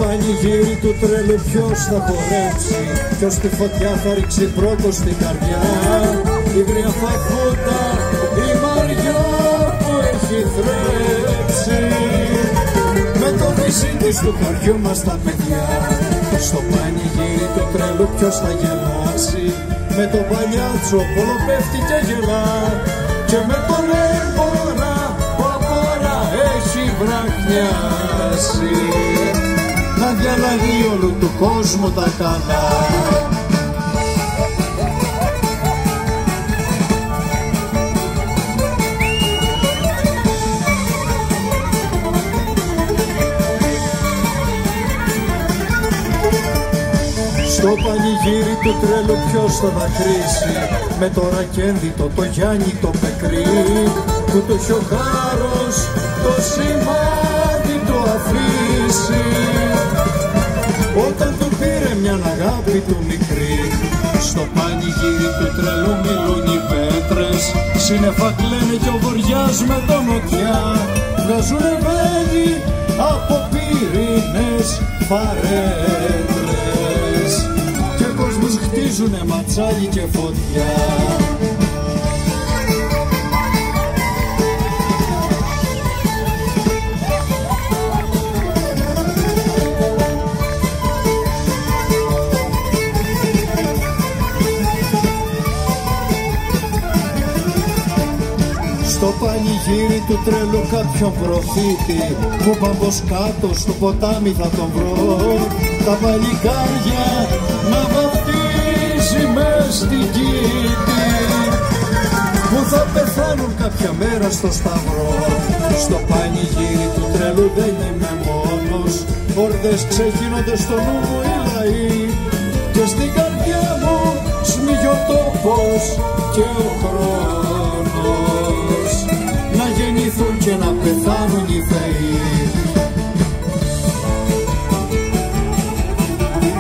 πανηγύρι του τρέλου ποιος θα χορέψει, ποιος τη φωτιά θα ρίξει πρώτος στην καρδιά. Η γριά φαγούτα, η Μαριά που έχει θρέψει, με το βυσί της του χωριού μας τα παιδιά. Στο πανηγύρι του τρέλου ποιος θα γελάσει, με το παλιάτσο πόλο πέφτει και γελά, και με τον έμπορα που απόρα έχει βραχνιάσει, να διαλαγεί όλου του κόσμου τα καλά. Στο πανηγύρι του τρέλου ποιος θα δακρύσει, με το ρακένδυτο, το Γιάννη το πεκρί, που το έχει ο χάρος το σημάδι το αφήσει, όταν του πήρε μια αγάπη του μικρή. Στο πανηγύρι του τρελού μιλούν οι πέτρες, σύννεφα κλαίνε κι ο βοριάς με το νοτιά, βγάζουνε βέλη από πυρήνες φαρέτρες, και κόσμους χτίζουνε ματσάλι και φωτιά. Στο πανηγύρι του τρέλου κάποιον προφήτη, που πάμπος κάτω στο ποτάμι θα τον βρω, τα παλικάρια να βαφτίζει μες στην κήτη, που θα πεθάνουν κάποια μέρα στο σταυρό. Στο πανηγύρι του τρέλου δεν είμαι μόνος, όρδες ξεχύνονται στο νου μου οι λαοί, και στην καρδιά μου σμίγει ο τόπος και ο χρόνος.